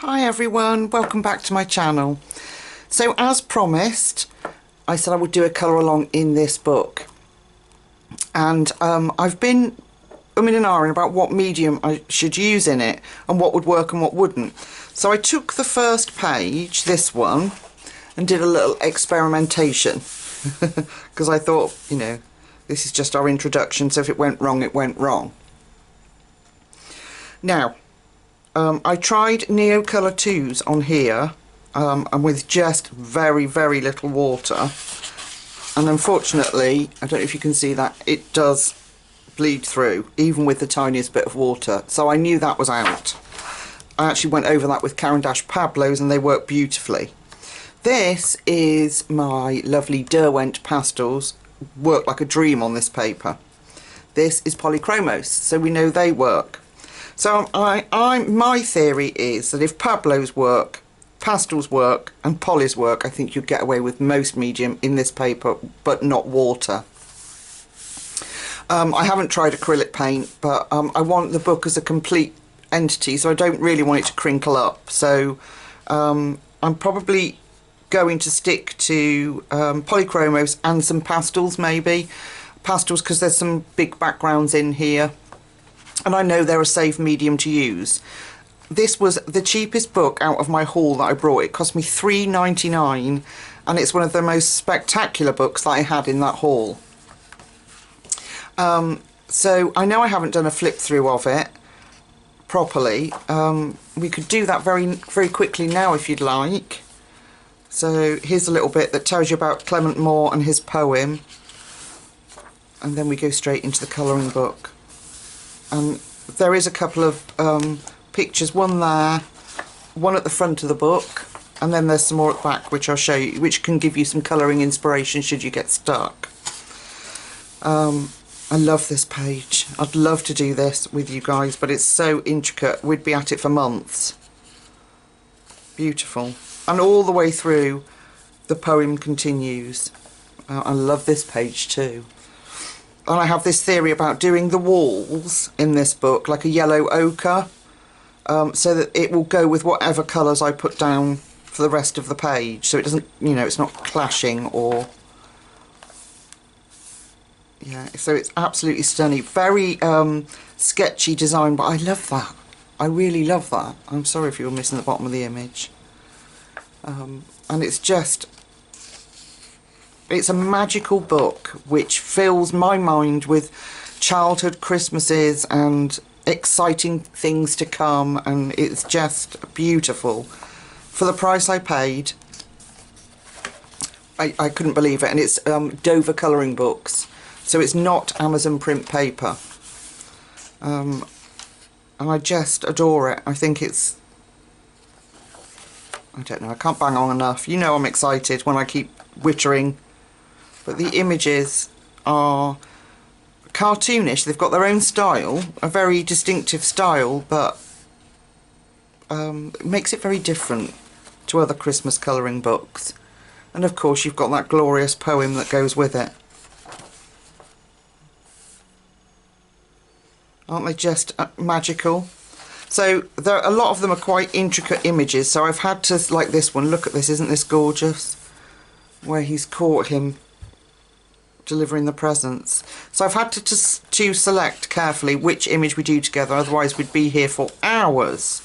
Hi everyone, welcome back to my channel. So as promised, I said I would do a colour along in this book, and I've been umming and ahhing about what medium I should use in it and what would work and what wouldn't. So I took the first page, this one, and did a little experimentation because I thought, you know, this is just our introduction, so if it went wrong, it went wrong. Now, I tried Neocolour 2s on here, and with just very, very little water, and unfortunately, I don't know if you can see that, it does bleed through, even with the tiniest bit of water, so I knew that was out. I actually went over that with Caran d'Ache Pablos and they work beautifully. This is my lovely Derwent pastels, work like a dream on this paper. This is polychromos, so we know they work. So my theory is that if Pablos work, pastels work and polys work, I think you'd get away with most medium in this paper, but not water. I haven't tried acrylic paint, but I want the book as a complete entity, so I don't really want it to crinkle up. So I'm probably going to stick to polychromos and some pastels, maybe. Pastels because there's some big backgrounds in here. And I know they're a safe medium to use. This was the cheapest book out of my haul that I brought. It cost me £3.99, and it's one of the most spectacular books that I had in that haul. So I know I haven't done a flip through of it properly. We could do that very, very quickly now if you'd like. So here's a little bit that tells you about Clement Moore and his poem, and then we go straight into the colouring book. And there is a couple of pictures, one there, one at the front of the book, and then there's some more at the back which I'll show you, which can give you some colouring inspiration should you get stuck. I love this page. I'd love to do this with you guys, but it's so intricate. We'd be at it for months. Beautiful. And all the way through, the poem continues. I love this page too. And I have this theory about doing the walls in this book like a yellow ochre, so that it will go with whatever colours I put down for the rest of the page, so it doesn't, you know, it's not clashing or... Yeah, so it's absolutely stunning. Very sketchy design, but I love that. I really love that. I'm sorry if you're missing the bottom of the image. And it's just... It's a magical book which fills my mind with childhood Christmases and exciting things to come, and it's just beautiful. For the price I paid, I couldn't believe it. And it's Dover Colouring Books, so it's not Amazon print paper. And I just adore it. I think it's... I don't know, I can't bang on enough. You know I'm excited when I keep wittering. But the images are cartoonish. They've got their own style, a very distinctive style, but it makes it very different to other Christmas colouring books. And of course you've got that glorious poem that goes with it. Aren't they just magical? So a lot of them are quite intricate images, so I've had to, like this one, look at this, isn't this gorgeous? Where he's caught him delivering the presents. So I've had to select carefully which image we do together, otherwise we'd be here for hours.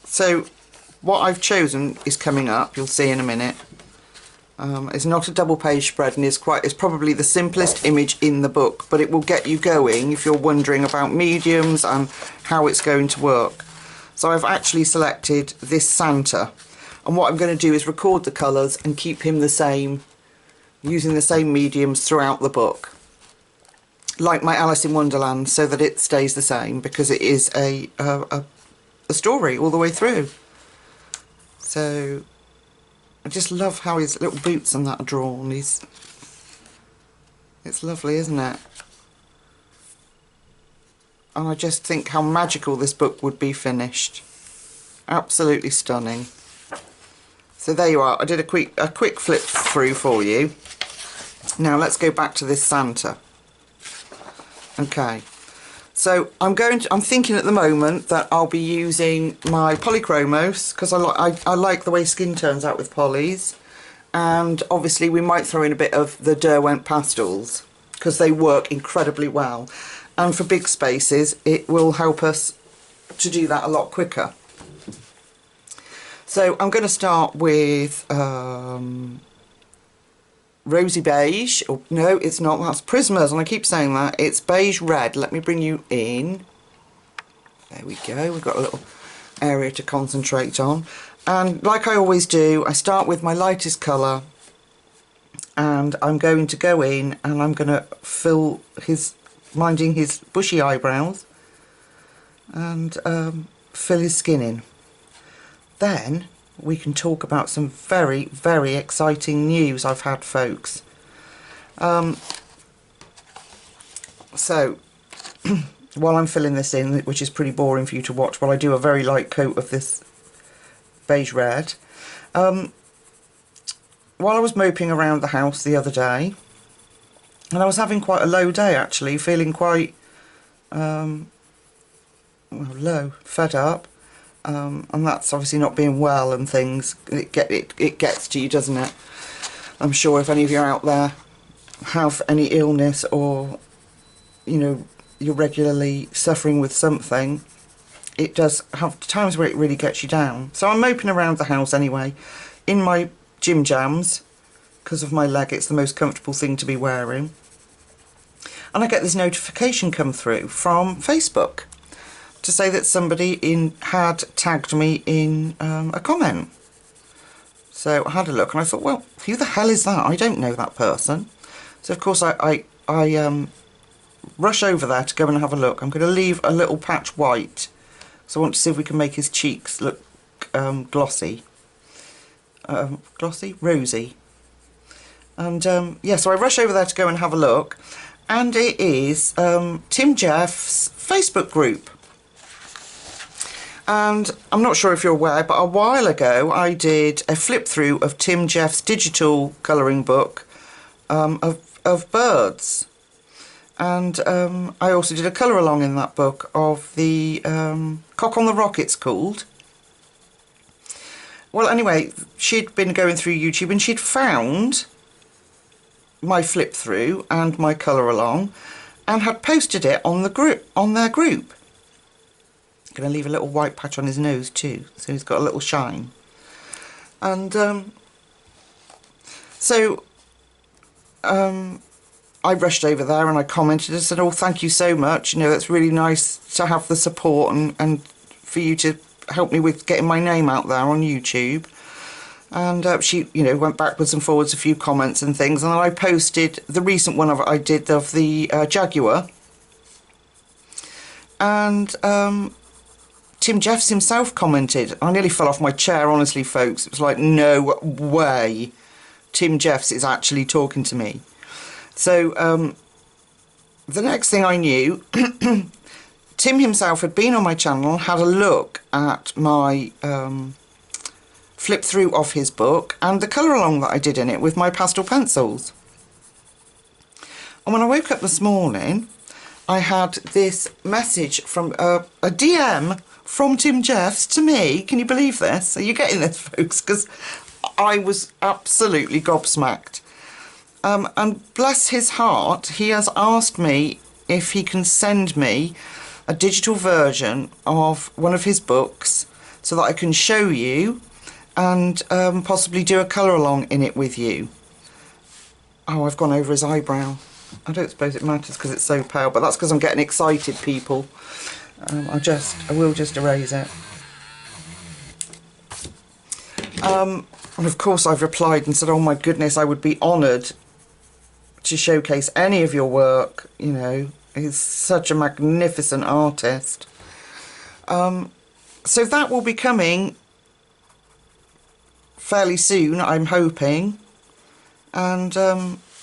So what I've chosen is coming up, you'll see in a minute. It's not a double page spread, and it's probably the simplest image in the book, but it will get you going if you're wondering about mediums and how it's going to work. So I've actually selected this Santa, and what I'm going to do is record the colours and keep him the same, using the same mediums throughout the book, like my Alice in Wonderland, so that it stays the same, because it is a story all the way through. So I just love how his little boots and that are drawn. It's lovely, isn't it? And I just think how magical this book would be finished. Absolutely stunning. So there you are. I did a quick flip through for you. Now let's go back to this Santa. Okay, So I'm thinking at the moment that I'll be using my polychromos, because I like the way skin turns out with polys, and obviously we might throw in a bit of the Derwent pastels because they work incredibly well, and for big spaces it will help us to do that a lot quicker. So I'm going to start with rosy beige. Oh, no, it's not. That's Prismas, and I keep saying that. It's beige red. Let me bring you in. There we go. We've got a little area to concentrate on. And like I always do, I start with my lightest colour, and I'm going to go in and I'm going to fill minding his bushy eyebrows, and fill his skin in. Then we can talk about some very, very exciting news I've had, folks. So while I'm filling this in, which is pretty boring for you to watch while I do a very light coat of this beige red, while I was moping around the house the other day, and I was having quite a low day actually, feeling quite low, fed up, and that's obviously not being well and things. It gets to you, doesn't it? I'm sure if any of you out there have any illness, or you know, you're regularly suffering with something, it does have times where it really gets you down. So I'm moping around the house anyway, in my gym jams, because of my leg it's the most comfortable thing to be wearing, and I get this notification come through from Facebook to say that somebody had tagged me in a comment. So I had a look and I thought, well, who the hell is that? I don't know that person. So of course I rush over there to go and have a look. I'm going to leave a little patch white, so I want to see if we can make his cheeks look glossy. Rosy. And yeah, so I rush over there to go and have a look, and it is Tim Jeff's Facebook group. And I'm not sure if you're aware, but a while ago I did a flip through of Tim Jeff's digital colouring book of birds, and I also did a colour along in that book of the Cock on the Rock, it's called. Well, anyway, she'd been going through YouTube and she'd found my flip through and my colour along, and had posted it on their group. Going to leave a little white patch on his nose too, so he's got a little shine. And I rushed over there and I commented and said, oh, thank you so much, you know, it's really nice to have the support and for you to help me with getting my name out there on YouTube. And she, you know, went backwards and forwards a few comments and things, and then I posted the recent one I did of the Jaguar, and Tim Jeffs himself commented. I nearly fell off my chair, honestly, folks. It was like, no way Tim Jeffs is actually talking to me. So the next thing I knew, Tim himself had been on my channel, had a look at my flip through of his book and the colour along that I did in it with my pastel pencils. And when I woke up this morning, I had this message from a DM from Tim Jeffs to me. Can you believe this? Are you getting this, folks? Because I was absolutely gobsmacked. And bless his heart, he has asked me if he can send me a digital version of one of his books so that I can show you and possibly do a colour along in it with you. Oh, I've gone over his eyebrow. I don't suppose it matters because it's so pale, but that's because I'm getting excited, people. I will just erase it. And of course I've replied and said, oh my goodness, I would be honoured to showcase any of your work, you know. He's such a magnificent artist. So that will be coming fairly soon, I'm hoping. And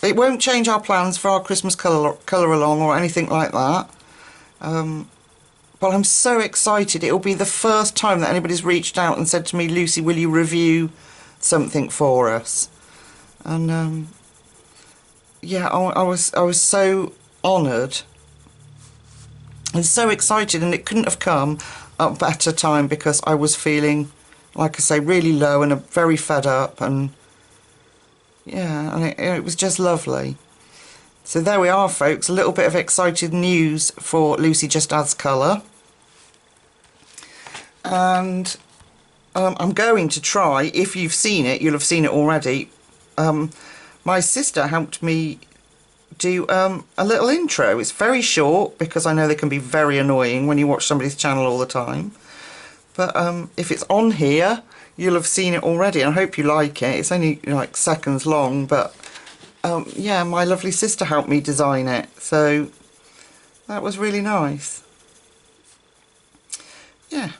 it won't change our plans for our Christmas colour along or anything like that. But I'm so excited. It'll be the first time that anybody's reached out and said to me, Lucy, will you review something for us? And yeah, I was so honoured. I'm so excited, and it couldn't have come at a better time because I was feeling, like I say, really low and very fed up, and yeah, and it was just lovely. So there we are, folks, a little bit of exciting news for Lucy Just Adds Colour. And I'm going to try, if you've seen it, you'll have seen it already. My sister helped me do a little intro. It's very short because I know they can be very annoying when you watch somebody's channel all the time. But if it's on here, you'll have seen it already, and I hope you like it. It's only like seconds long, but yeah, my lovely sister helped me design it, so that was really nice. Yeah.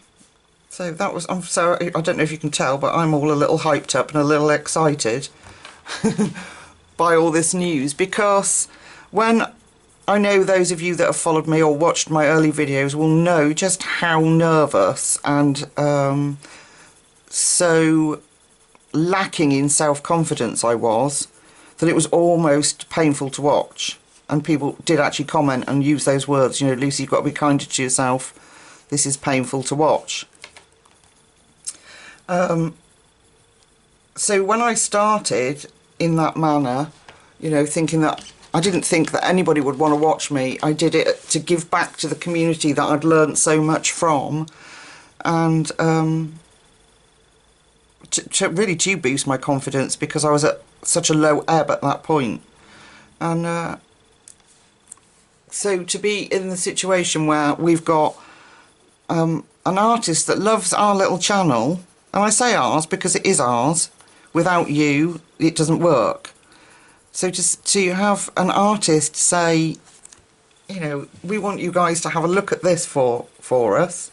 So that was, so I don't know if you can tell, but I'm all a little hyped up and a little excited by all this news, because when I know those of you that have followed me or watched my early videos will know just how nervous and so lacking in self-confidence I was, that it was almost painful to watch. And people did actually comment and use those words, you know, Lucy, you've got to be kinder to yourself, this is painful to watch. So when I started in that manner, you know, thinking that I didn't think that anybody would want to watch me, I did it to give back to the community that I'd learnt so much from, and to really to boost my confidence, because I was at such a low ebb at that point. And so to be in the situation where we've got an artist that loves our little channel, and I say ours because it is ours, without you it doesn't work. So to have an artist say, you know, we want you guys to have a look at this for us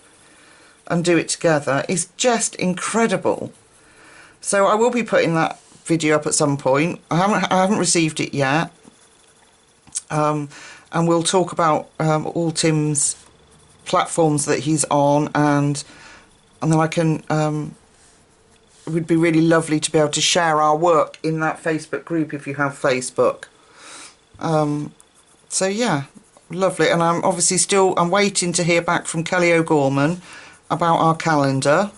and do it together, is just incredible. So I will be putting that video up at some point. I haven't received it yet, and we'll talk about all Tim's platforms that he's on, and then I can it would be really lovely to be able to share our work in that Facebook group if you have Facebook. So yeah, lovely. And I'm obviously I'm waiting to hear back from Kelly O'Gorman about our calendar.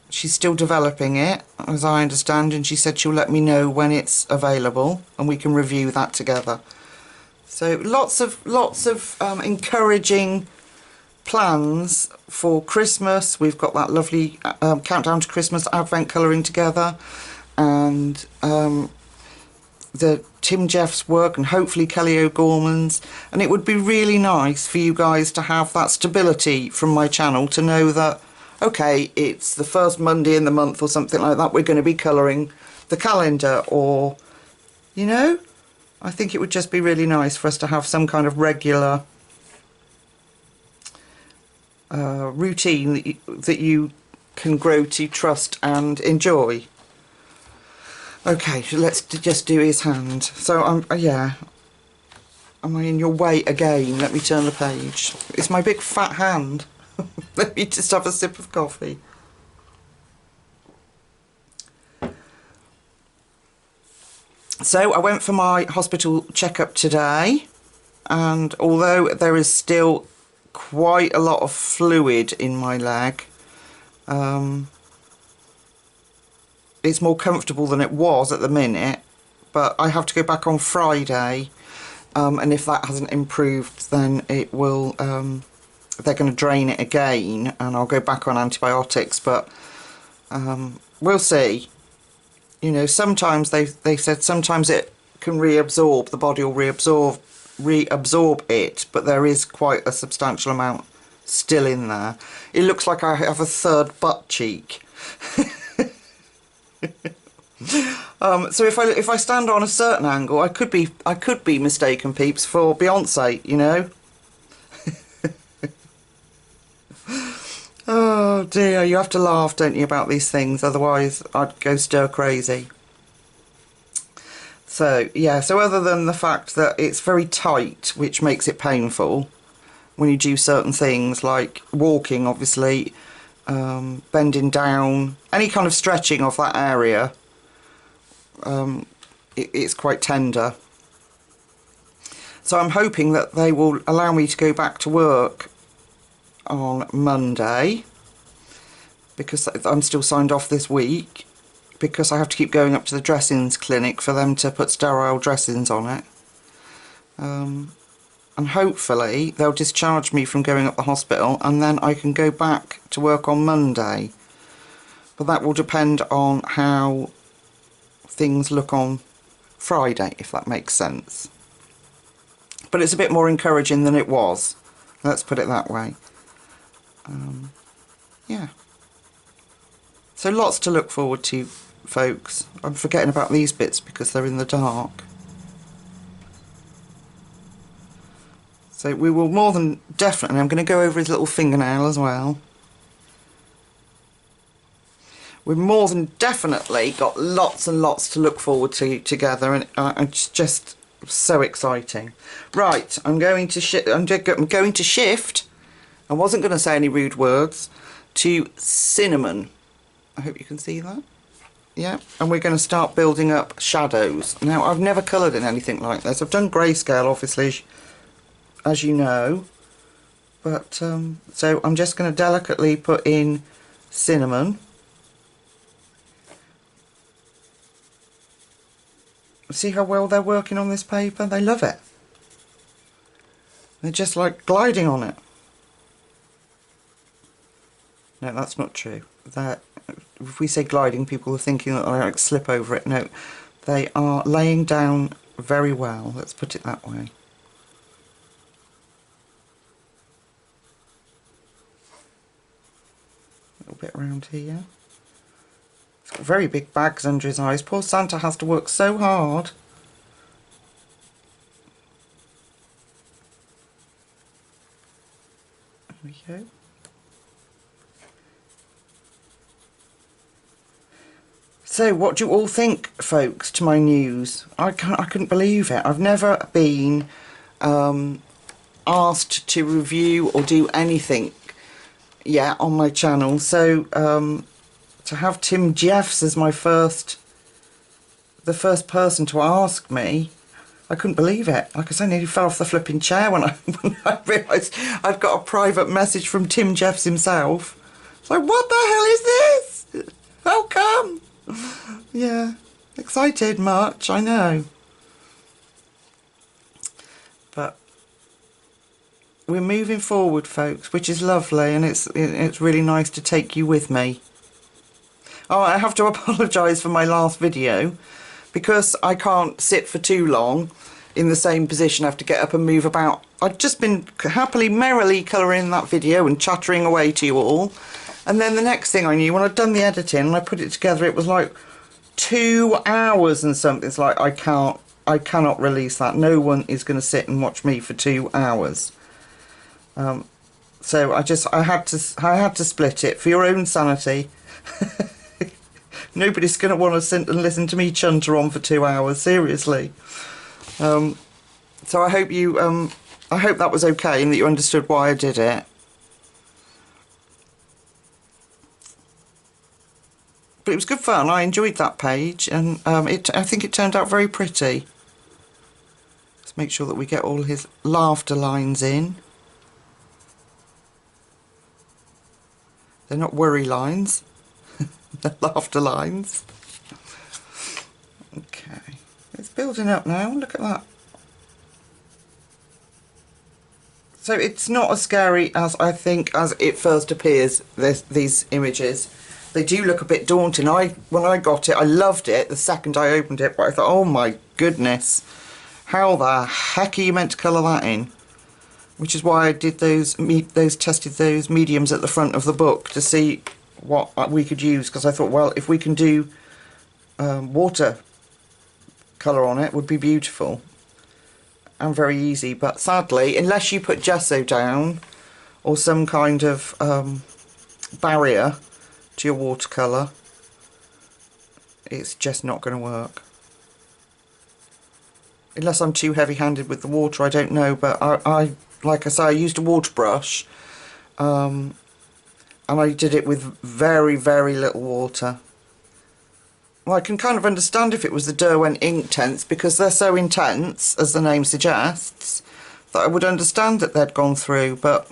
She's still developing it, as I understand, and she said she'll let me know when it's available and we can review that together. So lots of encouraging plans for Christmas. We've got that lovely countdown to Christmas advent colouring together, and the Tim Jeff's work, and hopefully Kelly O'Gorman's. And it would be really nice for you guys to have that stability from my channel, to know that, okay, it's the first Monday in the month or something like that, we're going to be colouring the calendar, or, you know, I think it would just be really nice for us to have some kind of regular routine that you can grow to trust and enjoy. Okay, so let's just do his hand. So yeah, am I in your way again? Let me turn the page. It's my big fat hand. Let me just have a sip of coffee. So I went for my hospital checkup today, and although there is still quite a lot of fluid in my leg, it's more comfortable than it was at the minute, but I have to go back on Friday, and if that hasn't improved, then it will, they're going to drain it again and I'll go back on antibiotics, but we'll see. You know, sometimes they said sometimes it can reabsorb, the body will reabsorb it, but there is quite a substantial amount still in there. It looks like I have a third butt cheek. So if I stand on a certain angle, I could be mistaken, peeps, for Beyonce, you know. Oh dear, you have to laugh, don't you, about these things, otherwise I'd go stir crazy. So yeah, so other than the fact that it's very tight, which makes it painful when you do certain things like walking, obviously, bending down, any kind of stretching of that area, it's quite tender. So I'm hoping that they will allow me to go back to work on Monday, because I'm still signed off this week, because I have to keep going up to the dressings clinic for them to put sterile dressings on it. And hopefully they'll discharge me from going up the hospital, and then I can go back to work on Monday. But that will depend on how things look on Friday, if that makes sense. But it's a bit more encouraging than it was, let's put it that way. Yeah. So lots to look forward to, folks. I'm forgetting about these bits because they're in the dark. So we will more than definitely, I'm going to go over his little fingernail as well. We've more than definitely got lots and lots to look forward to together, and it's just so exciting. Right, I'm going to shift. I wasn't going to say any rude words. To cinnamon. I hope you can see that. Yeah, and we're going to start building up shadows. Now, I've never coloured in anything like this. I've done grayscale, obviously, as you know. But so I'm just going to delicately put in cinnamon. See how well they're working on this paper? They love it. They're just like gliding on it. No, that's not true. If we say gliding, people are thinking that I like slip over it. No, they are laying down very well. Let's put it that way. A little bit around here. He's got very big bags under his eyes. Poor Santa has to work so hard. There we go. So what do you all think, folks, to my news? I couldn't believe it. I've never been asked to review or do anything yet on my channel. So to have Tim Jeffs as the first person to ask me, I couldn't believe it. Like I said, I nearly fell off the flipping chair when I realised I'd got a private message from Tim Jeffs himself. It's like, what the hell is this? How come? Yeah, excited much, I know. But we're moving forward, folks, which is lovely, and it's really nice to take you with me. Oh, I have to apologise for my last video, because I can't sit for too long in the same position. I have to get up and move about. I've just been happily, merrily colouring that video and chattering away to you all. And then the next thing I knew, when I'd done the editing and I put it together, it was like 2 hours and something. It's like, I cannot release that. No one is going to sit and watch me for 2 hours. So I had to split it for your own sanity. Nobody's going to want to sit and listen to me chunter on for 2 hours, seriously. So I hope I hope that was okay and that you understood why I did it. But it was good fun. I enjoyed that page, and I think it turned out very pretty. Let's make sure that we get all his laughter lines in. They're not worry lines. They're laughter lines. Okay. It's building up now. Look at that. So it's not as scary as I think as it first appears, these images. They do look a bit daunting. When I got it, I loved it the second I opened it, but I thought, oh my goodness, how the heck are you meant to colour that in? Which is why I did tested those mediums at the front of the book to see what we could use, because I thought, well, if we can do water colour on it, would be beautiful and very easy. But sadly, unless you put gesso down or some kind of barrier to your watercolour, it's just not going to work. Unless I'm too heavy-handed with the water, I don't know. But I like I say, I used a water brush, and I did it with very, very little water. Well, I can kind of understand if it was the Derwent Inktense, because they're so intense, as the name suggests, that I would understand that they'd gone through, but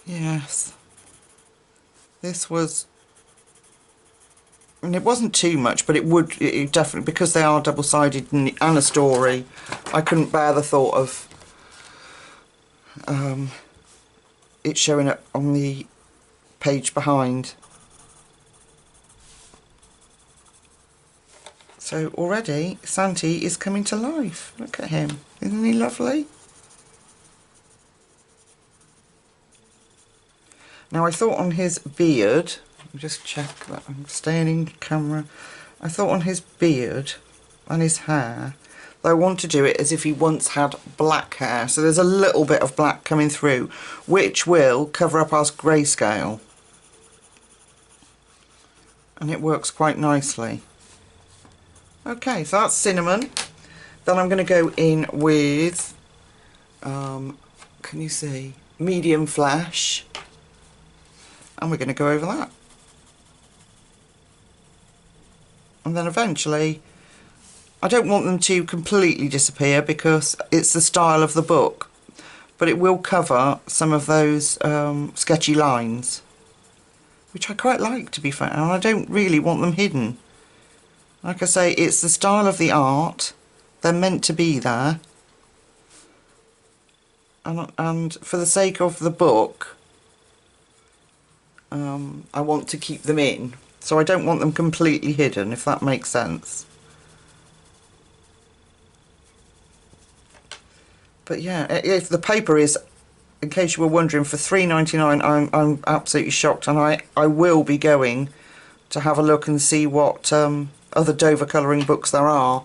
yes, this was, and it wasn't too much, but it definitely, because they are double-sided and a Soorrry, I couldn't bear the thought of it showing up on the page behind. So already Santi is coming to life. Look at him. Isn't he lovely? Now I thought on his beard, let me just check that I'm staying in camera. I thought on his beard and his hair, that I want to do it as if he once had black hair. So there's a little bit of black coming through, which will cover up our grayscale. And it works quite nicely. Okay, so that's cinnamon. Then I'm going to go in with, can you see, medium flesh. And we're going to go over that. And then eventually, I don't want them to completely disappear because it's the style of the book. But it will cover some of those sketchy lines, which I quite like, to be fair, and I don't really want them hidden. Like I say, it's the style of the art. They're meant to be there. And for the sake of the book, I want to keep them in. So I don't want them completely hidden, if that makes sense. But yeah, if the paper is, in case you were wondering, for £3.99, I'm absolutely shocked. And I will be going to have a look and see what other Dover colouring books there are,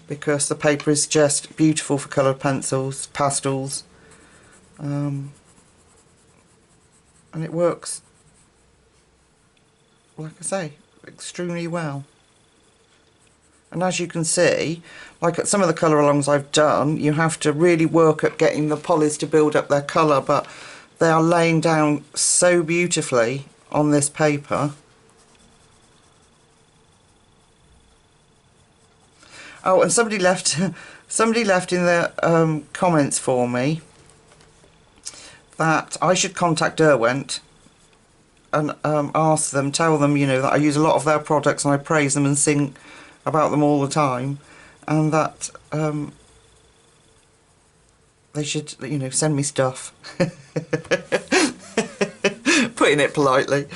because the paper is just beautiful for coloured pencils, pastels, and it works, like I say, extremely well. And as you can see, like at some of the colour alongs I've done, you have to really work at getting the polys to build up their colour, but they are laying down so beautifully on this paper. Oh, and somebody left in the comments for me that I should contact Derwent and ask them, tell them, you know, that I use a lot of their products and I praise them and sing about them all the time, and that they should, you know, send me stuff. Putting it politely.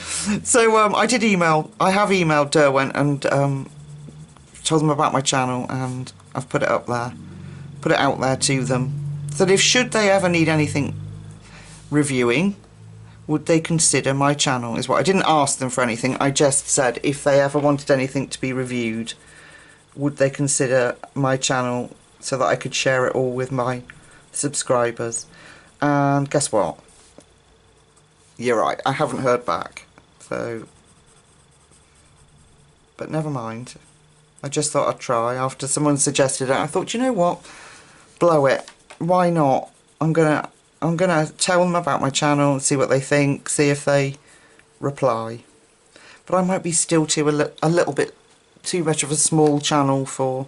So I have emailed Derwent and told them about my channel, and I've put it up there, put it out there to them, so that if should they ever need anything reviewing, would they consider my channel, is what I didn't ask them for anything. I just said if they ever wanted anything to be reviewed, would they consider my channel, so that I could share it all with my subscribers. And guess what, you're right, I haven't heard back, so, but never mind. I just thought I'd try after someone suggested it. I thought, you know what, blow it, why not? I'm gonna tell them about my channel and see what they think, see if they reply. But I might be still a little bit too much of a small channel for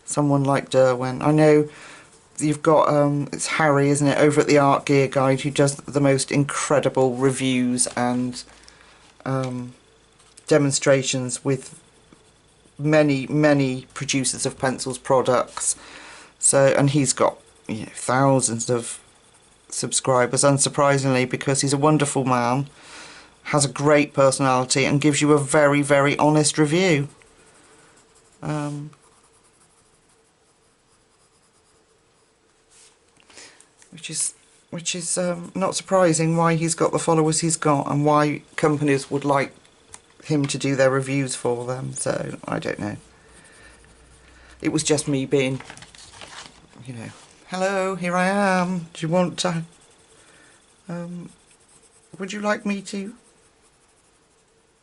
someone like Derwent. I know you've got it's Harry, isn't it, over at the Art Gear Guide, who does the most incredible reviews and demonstrations with many producers of pencils products. So, and he's got, you know, thousands of subscribers, unsurprisingly, because he's a wonderful man, has a great personality, and gives you a very honest review. Which is not surprising why he's got the followers he's got, and why companies would like him to do their reviews for them. So I don't know. It was just me being, you know, hello, here I am. Do you want to? Would you like me to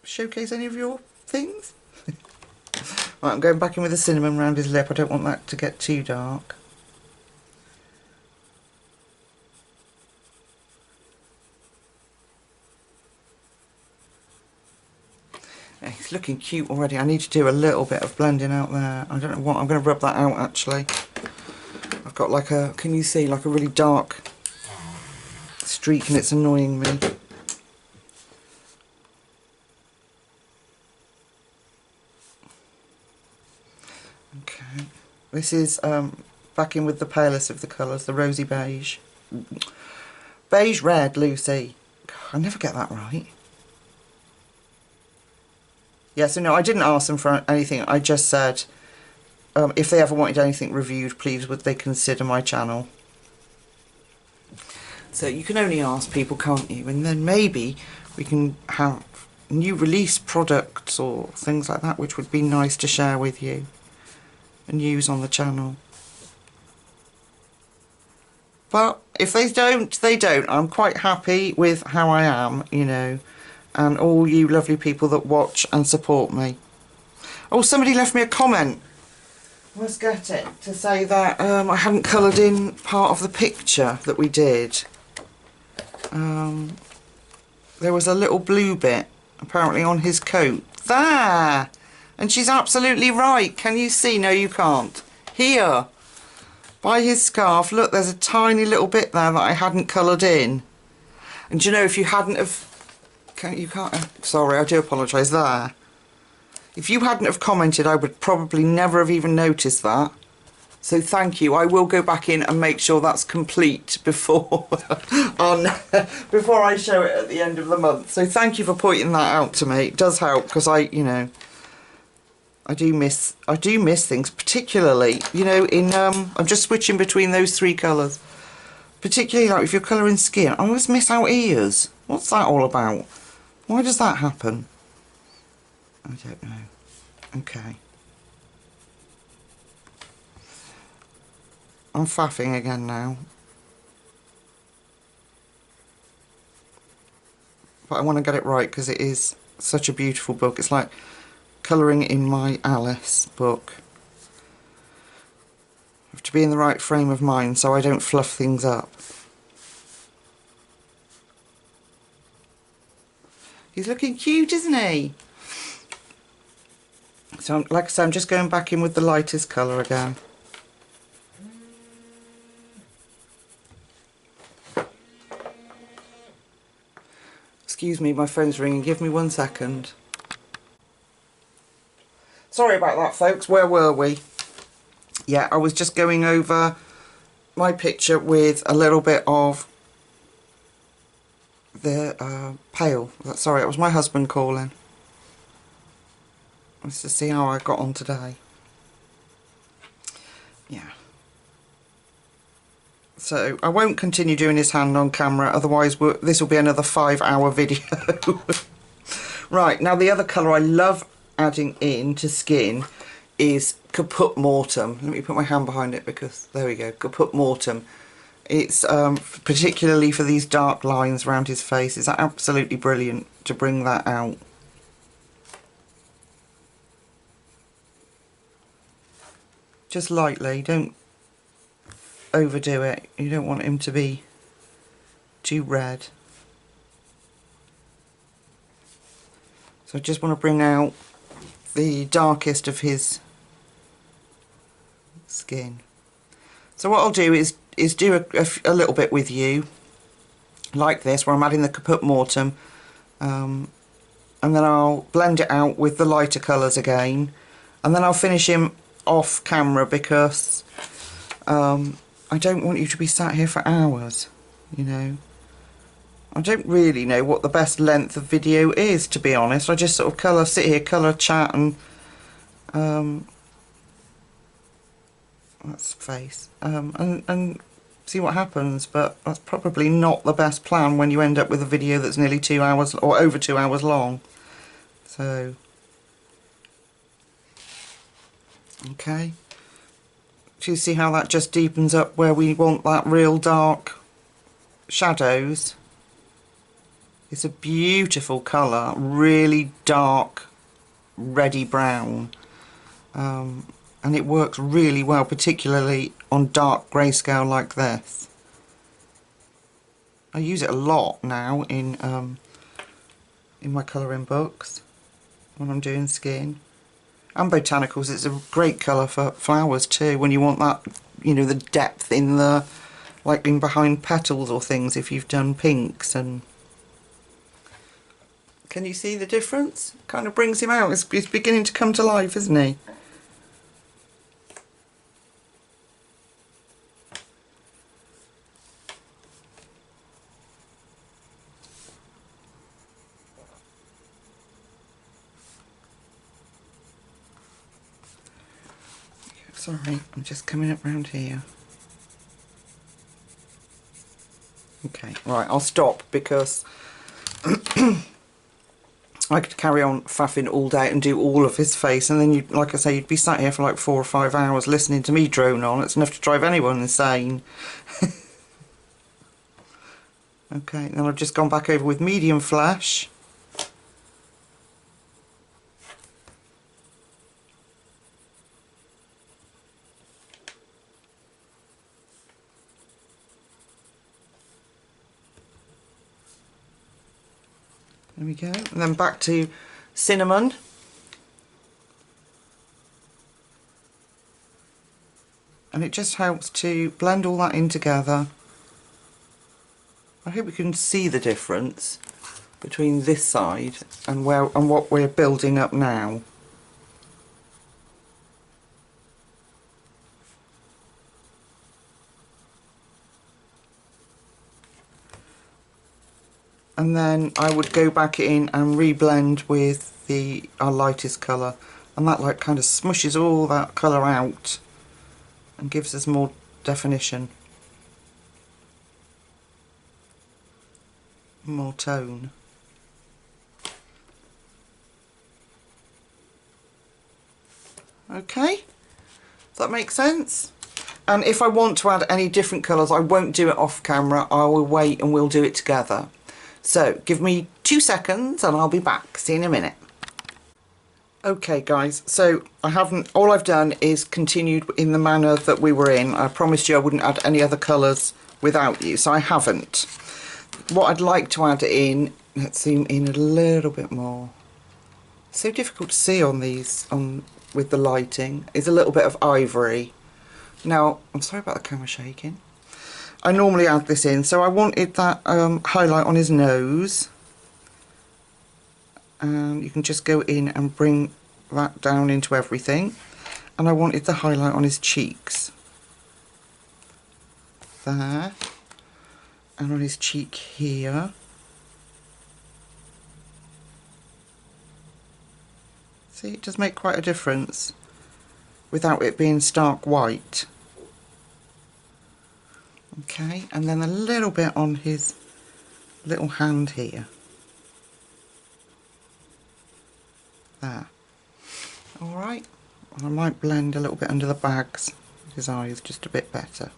showcase any of your things? Right, I'm going back in with the cinnamon around his lip. I don't want that to get too dark. It's looking cute already. I need to do a little bit of blending out there. I don't know what, I'm going to rub that out actually. I've got like a, can you see, like a really dark streak and it's annoying me. Okay, this is back in with the palest of the colours, the rosy beige. Beige red, Lucy. I never get that right. Yeah, so no, I didn't ask them for anything. I just said if they ever wanted anything reviewed, please would they consider my channel. So you can only ask people, can't you? And then maybe we can have new release products or things like that, which would be nice to share with you and use on the channel. But if they don't, they don't. I'm quite happy with how I am, you know, and all you lovely people that watch and support me. Oh, somebody left me a comment. Let's get it. To say that I hadn't coloured in part of the picture that we did. There was a little blue bit apparently on his coat. There! And she's absolutely right. Can you see? No, you can't. Here. By his scarf, look, there's a tiny little bit there that I hadn't coloured in. And do you know, if you hadn't have... sorry, I do apologise, there. If you hadn't have commented, I would probably never have even noticed that. So thank you. I will go back in and make sure that's complete before before I show it at the end of the month. So thank you for pointing that out to me. It does help because you know, I do miss things, particularly, you know, in I'm just switching between those three colours. Particularly like if you're colouring skin, I always miss out ears. What's that all about? Why does that happen? I don't know. Okay. I'm faffing again now. But I want to get it right because it is such a beautiful book. It's like colouring in my Alice book. I have to be in the right frame of mind so I don't fluff things up. He's looking cute, isn't he? So like I said, I'm just going back in with the lightest colour again. Excuse me, my phone's ringing. Give me 1 second. Sorry about that, folks. Where were we? Yeah, I was just going over my picture with a little bit of the pale. Sorry, it was my husband calling. Let's just see how I got on today. Yeah. So I won't continue doing his hand on camera, otherwise this will be another 5-hour video. Right, now the other colour I love adding in to skin is Caput Mortem. Let me put my hand behind it because, there we go, Caput Mortem. It's particularly for these dark lines around his face. It's absolutely brilliant to bring that out. Just lightly, don't overdo it. You don't want him to be too red. So I just want to bring out the darkest of his skin. So what I'll do is do a little bit with you like this, where I'm adding the Caput Mortem, and then I'll blend it out with the lighter colours again, and then I'll finish him off camera because I don't want you to be sat here for hours, you know. I don't really know what the best length of video is, to be honest. I just sort of sit here, colour, chat, and that's face, and see what happens. But that's probably not the best plan when you end up with a video that's nearly 2 hours or over 2 hours long. So, okay. Do you see how that just deepens up where we want that real dark shadows? It's a beautiful colour, really dark, reddy brown, and it works really well, particularly on dark grayscale like this. I use it a lot now in my colouring books. when I'm doing skin. And botanicals, it's a great colour for flowers too, when you want that, you know, the depth in the, like in behind petals or things, if you've done pinks. And can you see the difference? Kind of brings him out. He's beginning to come to life, isn't he? Sorry, I'm just coming up round here. Okay, right, I'll stop because I could carry on faffing all day and do all of his face, and then, like I say, you'd be sat here for like 4 or 5 hours listening to me drone on. It's enough to drive anyone insane. Okay, then I've just gone back over with medium flash. There we go. And then back to cinnamon. And it just helps to blend all that in together. I hope you can see the difference between this side and what we're building up now. And then I would go back in and reblend with our lightest colour, and that like kind of smushes all that colour out and gives us more definition, more tone. Okay, does that make sense? And if I want to add any different colours, I won't do it off camera. I will wait and we'll do it together. So give me 2 seconds and I'll be back. See you in a minute. Okay guys, so all I've done is continued in the manner that we were in. I promised you I wouldn't add any other colours without you, so I haven't. What I'd like to add in, let's zoom in a little bit more. It's so difficult to see on these with the lighting, is a little bit of ivory. Now, I'm sorry about the camera shaking. I normally add this in, so I wanted that highlight on his nose, and you can just go in and bring that down into everything. And I wanted the highlight on his cheeks, there, and on his cheek here. See, it does make quite a difference without it being stark white. Okay, and then a little bit on his little hand here. There. Alright, and I might blend a little bit under the bags of his eyes just a bit better.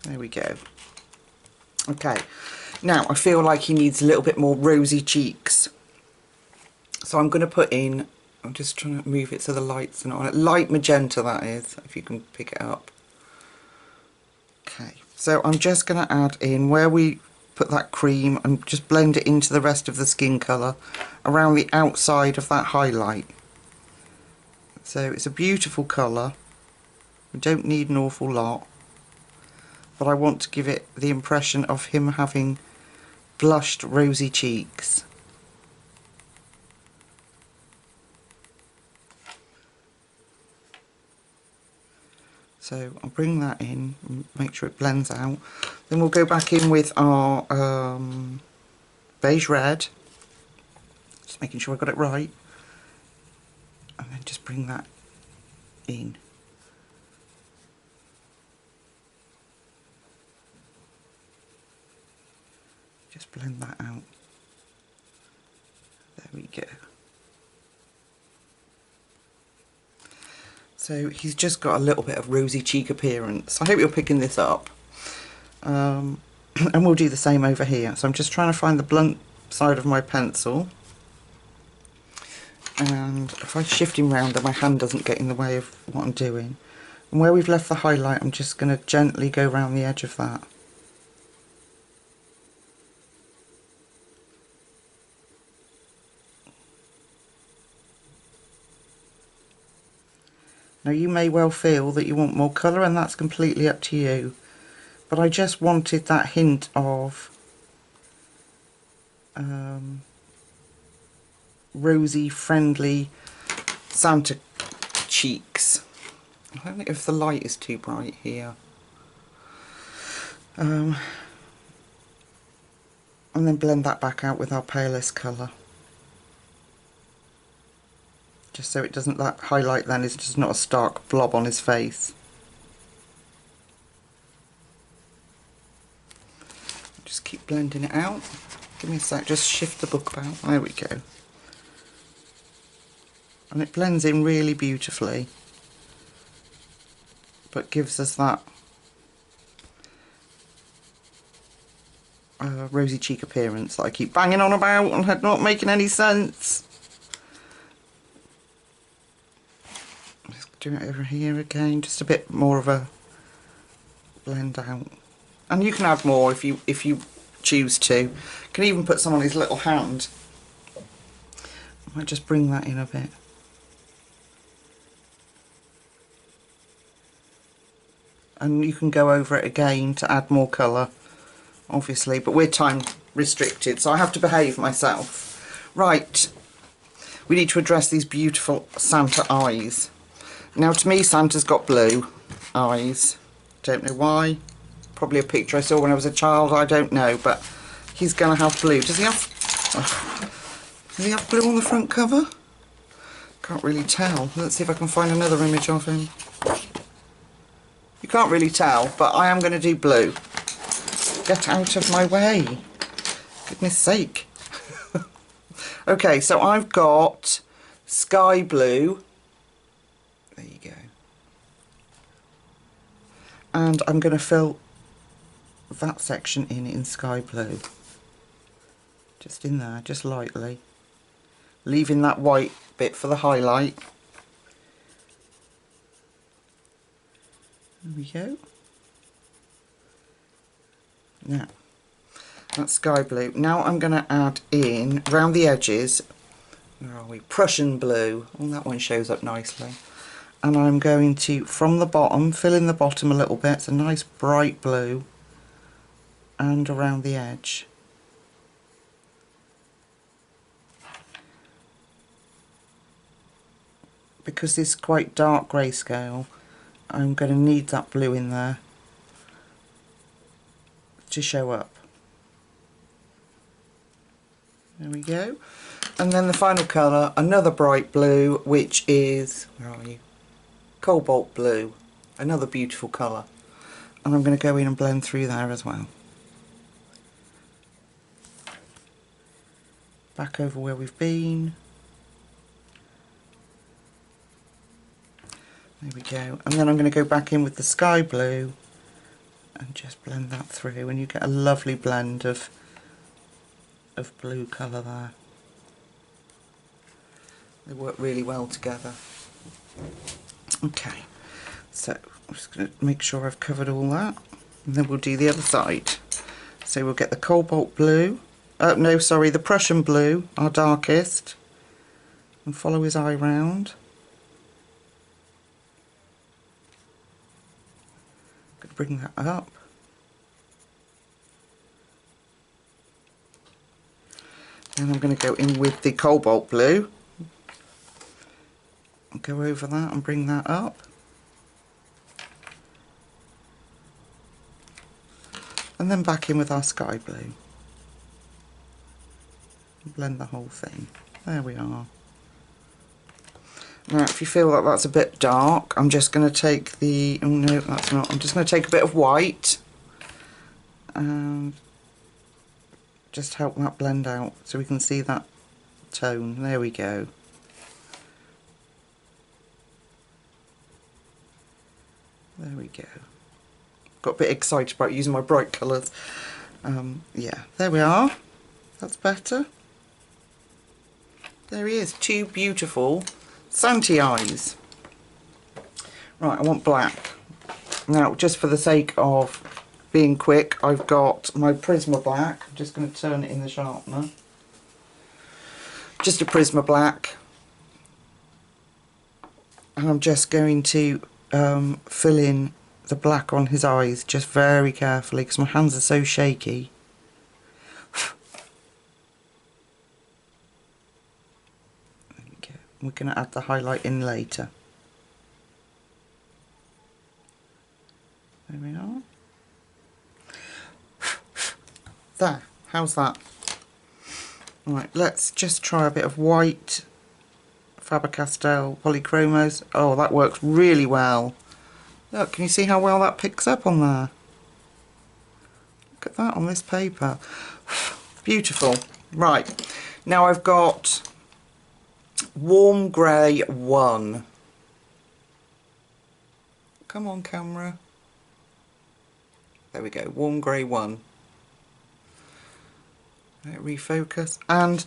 There we go. Okay, now I feel like he needs a little bit more rosy cheeks. So I'm going to put in, I'm just trying to move it so the lights are not on it. Light magenta, that is, if you can pick it up. Okay, so I'm just going to add in where we put that cream and just blend it into the rest of the skin colour around the outside of that highlight. So it's a beautiful colour. We don't need an awful lot, but I want to give it the impression of him having blushed rosy cheeks. So I'll bring that in and make sure it blends out. Then we'll go back in with our beige red, just making sure I got it right, and then just bring that in. Just blend that out. There we go. So he's just got a little bit of rosy cheek appearance. I hope you're picking this up. And we'll do the same over here. So I'm just trying to find the blunt side of my pencil. And if I shift him round, then my hand doesn't get in the way of what I'm doing. And where we've left the highlight, I'm just going to gently go round the edge of that. Now you may well feel that you want more colour, and that's completely up to you, but I just wanted that hint of rosy, friendly Santa cheeks. I don't know if the light is too bright here. And then blend that back out with our palest colour. Just so it doesn't, that highlight then is just not a stark blob on his face. Just keep blending it out. Give me a sec, just shift the book about. There we go. And it blends in really beautifully, but gives us that rosy cheek appearance that I keep banging on about and not making any sense. Just do it over here again, just a bit more of a blend out. And you can add more if you choose to. You can even put some on his little hand. I might just bring that in a bit. And you can go over it again to add more colour, obviously, but we're time restricted, so I have to behave myself. Right, we need to address these beautiful Santa eyes. Now, to me, Santa's got blue eyes. Don't know why. Probably a picture I saw when I was a child, I don't know, but he's going to have blue. Does he have blue on the front cover? Can't really tell. Let's see if I can find another image of him. You can't really tell, but I am going to do blue. Get out of my way. Goodness sake. Okay, so I've got sky blue. There you go. And I'm going to fill that section in sky blue. Just in there, just lightly. Leaving that white bit for the highlight. There we go. Now, that's sky blue. Now I'm going to add in, around the edges, where are we? Prussian blue. Oh, that one shows up nicely. And I'm going to, from the bottom, fill in the bottom a little bit. It's a nice bright blue. And around the edge. Because this is quite dark grayscale, I'm going to need that blue in there to show up. There we go. And then the final colour, another bright blue, which is, where are you? Cobalt blue. Another beautiful colour. And I'm going to go in and blend through there as well. Back over where we've been. There we go. And then I'm going to go back in with the sky blue and just blend that through, and you get a lovely blend of blue colour there. They work really well together. Okay, so I'm just going to make sure I've covered all that, and then we'll do the other side. So we'll get the cobalt blue, no sorry, the Prussian blue, our darkest, and follow his eye round. Bring that up. And I'm going to go in with the cobalt blue. Go over that and bring that up. And then back in with our sky blue. Blend the whole thing. There we are. Now, if you feel that that's a bit dark, I'm just going to take the, oh no, that's not, I'm just going to take a bit of white and just help that blend out so we can see that tone. There we go. There we go. Got a bit excited about using my bright colours. Yeah, there we are. That's better. There he is, two beautiful Santa eyes. Right, I want black. Now, just for the sake of being quick, I've got my Prisma black. I'm just going to turn it in the sharpener. Just a Prisma black. And I'm just going to fill in the black on his eyes just very carefully because my hands are so shaky. There we go. We're going to add the highlight in later. There we are. There, how's that? Right, let's just try a bit of white Faber-Castell Polychromos. Oh, that works really well. Look, can you see how well that picks up on there? Look at that on this paper. Beautiful. Right, now I've got Warm Grey 1. Come on, camera. There we go, Warm Grey 1. Refocus, and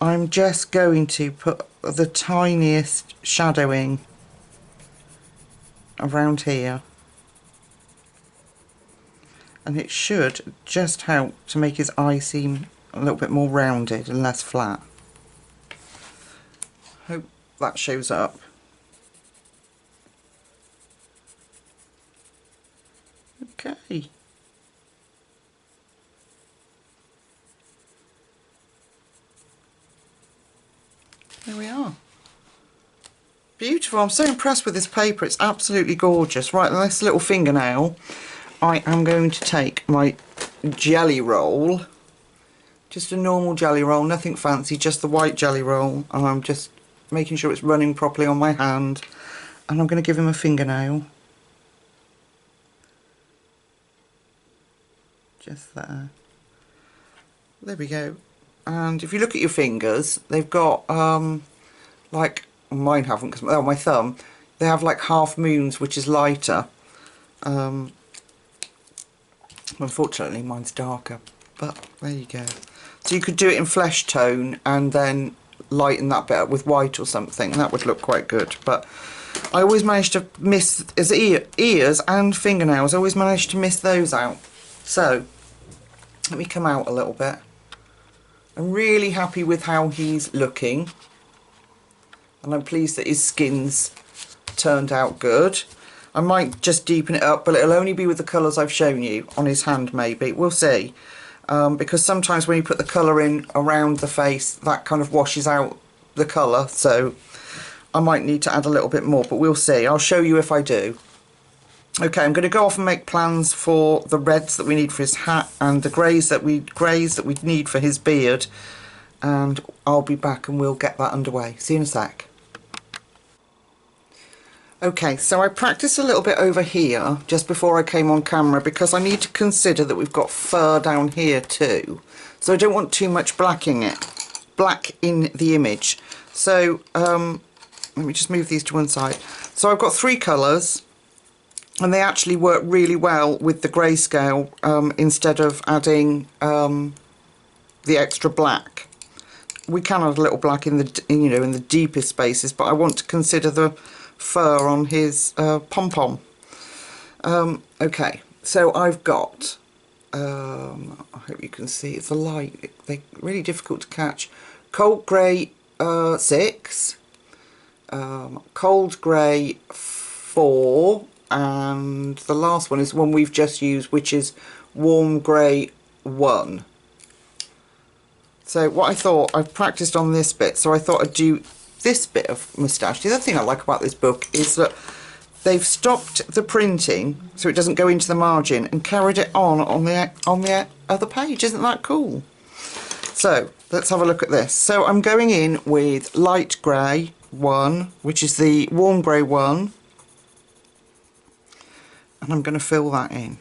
I'm just going to put the tiniest shadowing around here, and it should just help to make his eye seem a little bit more rounded and less flat. Hope that shows up. Okay. There we are. Beautiful. I'm so impressed with this paper. It's absolutely gorgeous. Right, this little fingernail, I am going to take my jelly roll, just a normal jelly roll, nothing fancy, just the white jelly roll, and I'm just making sure it's running properly on my hand, and I'm going to give him a fingernail. Just there. There we go. And if you look at your fingers, they've got like, mine haven't, because my thumb, they have like half moons, which is lighter. Unfortunately mine's darker, but there you go. So you could do it in flesh tone and then lighten that bit up with white or something. That would look quite good. But I always manage to miss his ears and fingernails. I always manage to miss those out. So let me come out a little bit. I'm really happy with how he's looking, and I'm pleased that his skin's turned out good. I might just deepen it up, but it'll only be with the colours I've shown you on his hand, maybe. We'll see. Because sometimes when you put the colour in around the face, that kind of washes out the colour, so I might need to add a little bit more, but we'll see. I'll show you if I do. Okay, I'm going to go off and make plans for the reds that we need for his hat and the greys that we need for his beard, and I'll be back and we'll get that underway. See you in a sec. Okay, so I practiced a little bit over here just before I came on camera because I need to consider that we've got fur down here too. So I don't want too much black in the image. So let me just move these to one side. So I've got 3 colours, and they actually work really well with the grayscale instead of adding the extra black. We can add a little black in the in the deepest spaces, but I want to consider the fur on his pom-pom. Okay, so I've got I hope you can see, it's a light, they're really difficult to catch. Cold grey 6, cold grey 4, and the last one is one we've just used, which is warm grey 1. So what I thought, I've practiced on this bit, so I thought I'd do this bit of moustache. The other thing I like about this book is that they've stopped the printing so it doesn't go into the margin and carried it on the other page. Isn't that cool? So let's have a look at this. So I'm going in with light grey 1, which is the warm grey 1, and I'm going to fill that in.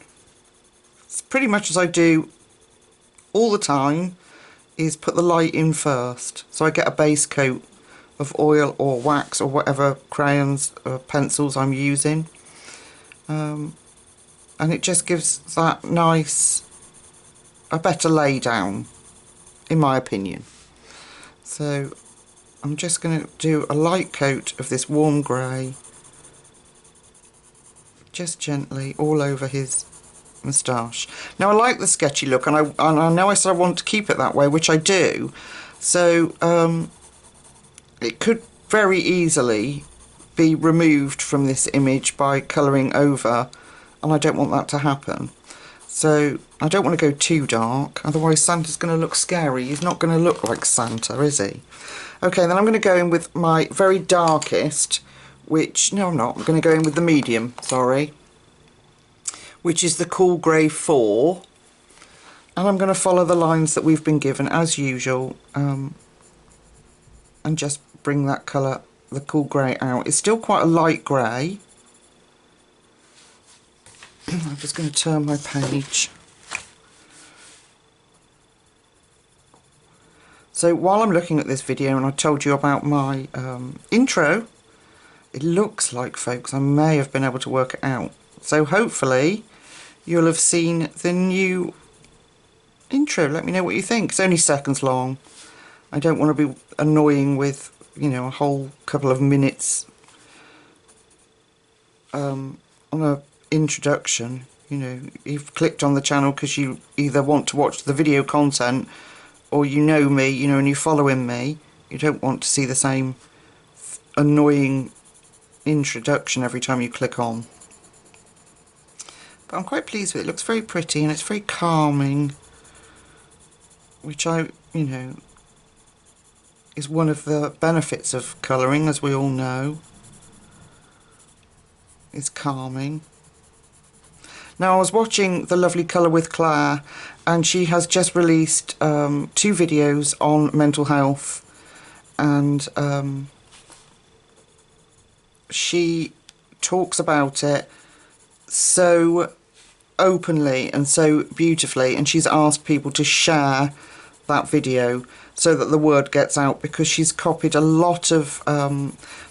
It's pretty much as I do all the time, is put the light in first, so I get a base coat of oil or wax or whatever crayons or pencils I'm using, and it just gives that a better lay down, in my opinion. So I'm just going to do a light coat of this warm grey, just gently all over his moustache. Now I like the sketchy look, and I know I said I want to keep it that way, which I do. So it could very easily be removed from this image by colouring over, and I don't want that to happen. So I don't want to go too dark, otherwise Santa's going to look scary. He's not going to look like Santa, is he? Okay, then I'm going to go in with my very darkest, which, no I'm not, I'm going to go in with the medium, sorry, which is the Cool Grey 4. And I'm going to follow the lines that we've been given as usual, and just bring that colour, the cool grey, out. It's still quite a light grey. I'm just going to turn my page. So while I'm looking at this video, and I told you about my intro, it looks like, folks, I may have been able to work it out. So hopefully you'll have seen the new intro. Let me know what you think. It's only seconds long. I don't want to be annoying with, you know, a whole couple of minutes on a introduction. You know, you've clicked on the channel because you either want to watch the video content, or you know me, you know, and you're following me. You don't want to see the same annoying introduction every time you click on. But I'm quite pleased with it. It looks very pretty and it's very calming, which you know, is one of the benefits of colouring, as we all know. It's calming. Now, I was watching The Lovely Colour with Claire, and she has just released 2 videos on mental health, and she talks about it so openly and so beautifully, and she's asked people to share that video so that the word gets out, because she's copied a lot of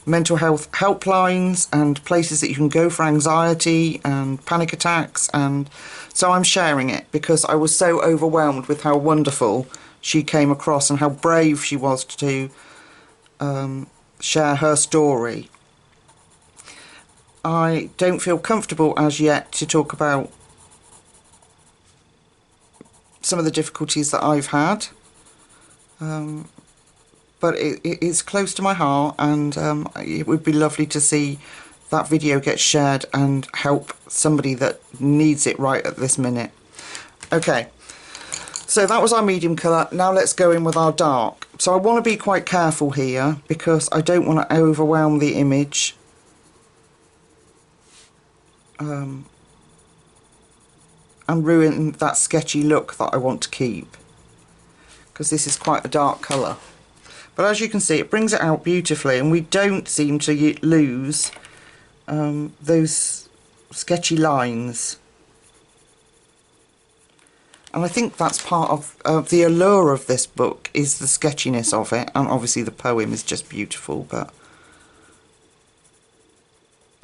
mental health helplines and places that you can go for anxiety and panic attacks, and so I'm sharing it because I was so overwhelmed with how wonderful she came across and how brave she was to share her story. I don't feel comfortable as yet to talk about some of the difficulties that I've had, but it's close to my heart, and it would be lovely to see that video get shared and help somebody that needs it right at this minute. Okay, so that was our medium colour. Now let's go in with our dark. So I want to be quite careful here because I don't want to overwhelm the image. And ruin that sketchy look that I want to keep, because this is quite a dark colour. But as you can see, it brings it out beautifully, and we don't seem to lose those sketchy lines. And I think that's part of the allure of this book, is the sketchiness of it, and obviously the poem is just beautiful. But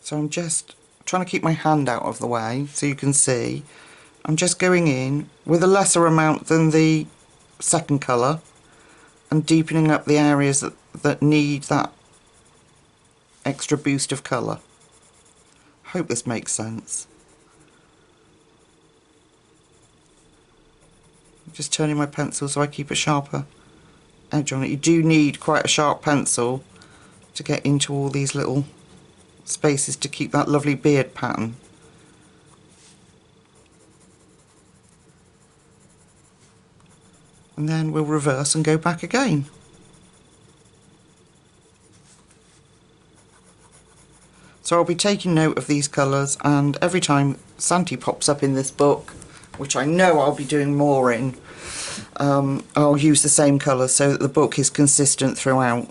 so I'm just trying to keep my hand out of the way so you can see. I'm just going in with a lesser amount than the second colour and deepening up the areas that need that extra boost of colour. Hope this makes sense. Just turning my pencil so I keep a sharper edge on it. You do need quite a sharp pencil to get into all these little spaces to keep that lovely beard pattern. And then we'll reverse and go back again. So I'll be taking note of these colours, and every time Santy pops up in this book, which I know I'll be doing more in, I'll use the same colours so that the book is consistent throughout.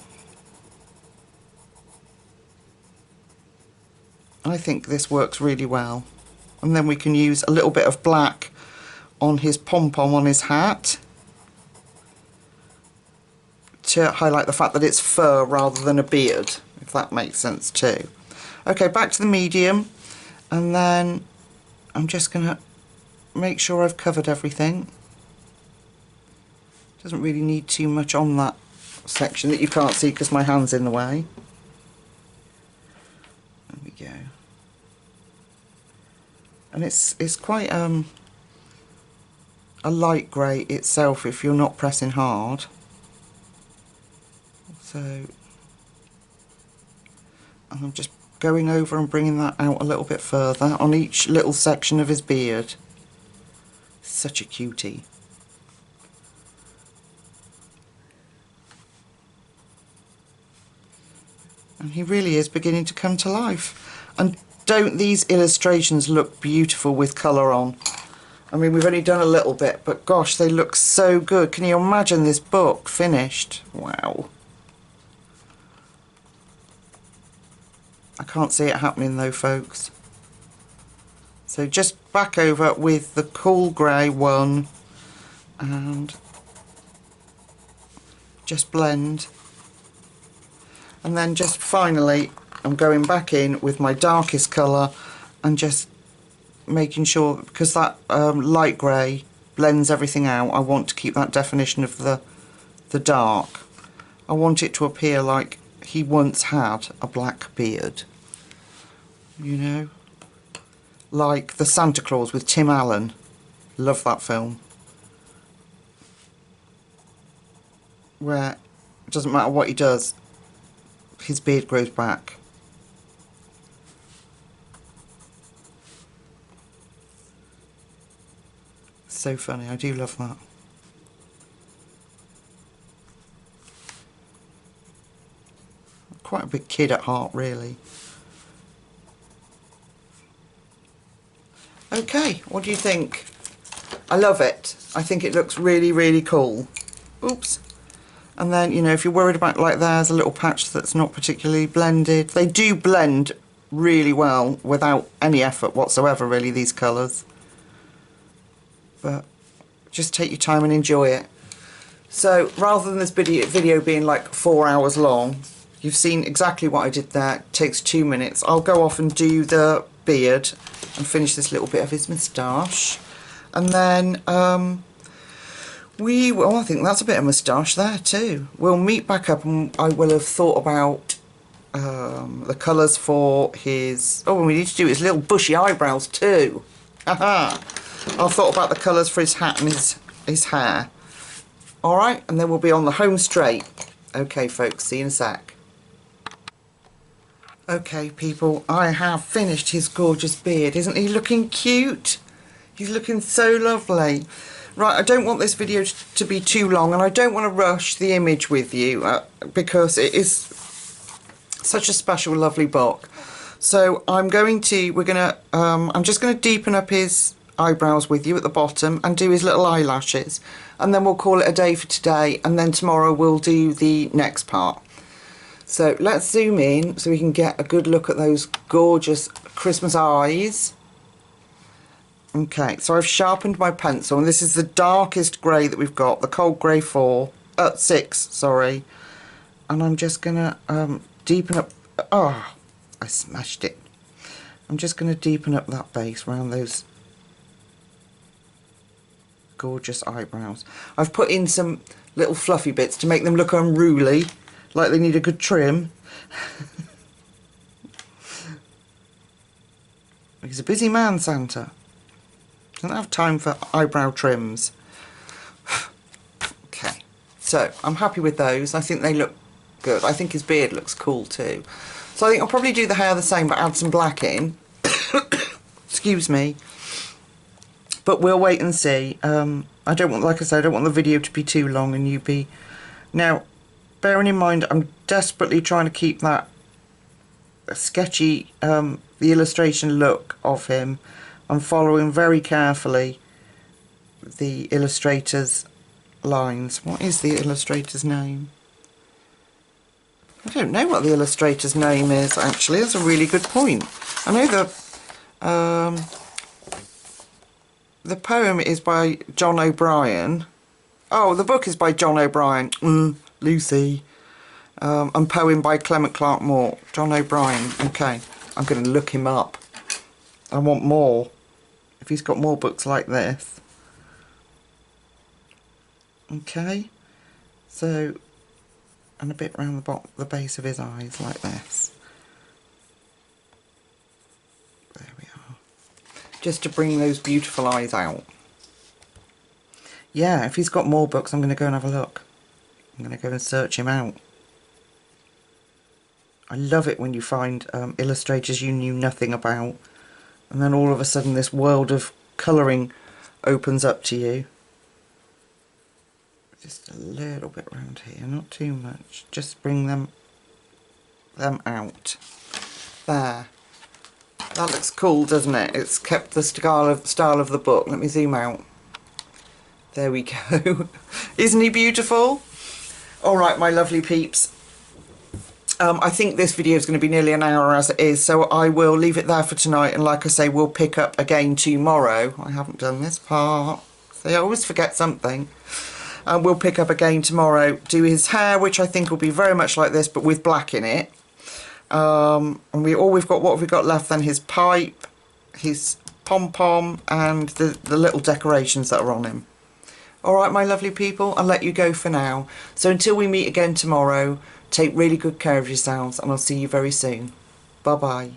I think this works really well. And then we can use a little bit of black on his pom-pom on his hat to highlight the fact that it's fur rather than a beard, if that makes sense too. Okay, back to the medium, and then I'm just going to make sure I've covered everything. Doesn't really need too much on that section that you can't see because my hand's in the way. There we go. And it's quite a light grey itself if you're not pressing hard. So And I'm just going over and bringing that out a little bit further on each little section of his beard. Such a cutie. And he really is beginning to come to life. And don't these illustrations look beautiful with colour on? I mean, we've only done a little bit, but gosh, they look so good. Can you imagine this book finished? Wow. I can't see it happening though, folks. So just back over with the cool grey one and just blend. And then just finally, I'm going back in with my darkest colour and just making sure, because that light grey blends everything out, I want to keep that definition of the dark. I want it to appear like he once had a black beard, you know, like the Santa Claus with Tim Allen. Love that film, where it doesn't matter what he does, his beard grows back. So funny, I do love that. Quite a big kid at heart, really. Okay, what do you think? I love it. I think it looks really, really cool. Oops. And then, you know, if you're worried about, like, there's a little patch that's not particularly blended. They do blend really well without any effort whatsoever, really, these colours. But just take your time and enjoy it. So rather than this video being like 4 hours long, you've seen exactly what I did there. It takes 2 minutes. I'll go off and do the beard and finish this little bit of his moustache. And then I think that's a bit of moustache there too. We'll meet back up and I will have thought about the colours for his... Oh, and we need to do his little bushy eyebrows too. Haha. I've thought about the colours for his hat and his hair. Alright, and then we'll be on the home straight. Okay folks, see you in a sec. Okay people, I have finished his gorgeous beard. Isn't he looking cute? He's looking so lovely. Right, I don't want this video to be too long and I don't want to rush the image with you because it is such a special, lovely book. So I'm just going to deepen up his eyebrows with you at the bottom and do his little eyelashes, and then we'll call it a day for today, and then tomorrow we'll do the next part. So let's zoom in so we can get a good look at those gorgeous Christmas eyes. Okay, so I've sharpened my pencil and this is the darkest grey that we've got, the cold grey 6, sorry. And I'm just gonna deepen up, oh, I smashed it. I'm just gonna deepen up that base around those gorgeous eyebrows. I've put in some little fluffy bits to make them look unruly, like they need a good trim. He's a busy man, Santa. Doesn't have time for eyebrow trims. Okay, so I'm happy with those. I think they look good. I think his beard looks cool too. So I think I'll probably do the hair the same but add some black in. Excuse me. But we'll wait and see. I don't want, like I said, I don't want the video to be too long and you be... Now, bearing in mind, I'm desperately trying to keep that sketchy, the illustration look of him. I'm following very carefully the illustrator's lines. What is the illustrator's name? I don't know what the illustrator's name is, actually. That's a really good point. I know the poem is by John O'Brien. Oh, the book is by John O'Brien. Lucy. And poem by Clement Clark Moore. John O'Brien. Okay, I'm going to look him up. I want more. If he's got more books like this. Okay. So, and a bit around the base of his eyes like this. There we are. Just to bring those beautiful eyes out. Yeah, if he's got more books, I'm going to go and have a look. I'm going to go and search him out. I love it when you find illustrators you knew nothing about, and then all of a sudden this world of colouring opens up to you. Just a little bit around here, not too much. Just bring them out. There. That looks cool, doesn't it? It's kept the style of the book. Let me zoom out. There we go. Isn't he beautiful? Alright, my lovely peeps. I think this video is going to be nearly an hour as it is, so I will leave it there for tonight, and like I say, we'll pick up again tomorrow. I haven't done this part, so I always forget something. We'll pick up again tomorrow, do his hair, which I think will be very much like this, but with black in it. And we've got, what have we got left then? His pipe, his pom-pom, and the little decorations that are on him. Alright, my lovely people, I'll let you go for now. So until we meet again tomorrow, take really good care of yourselves, and I'll see you very soon. Bye-bye.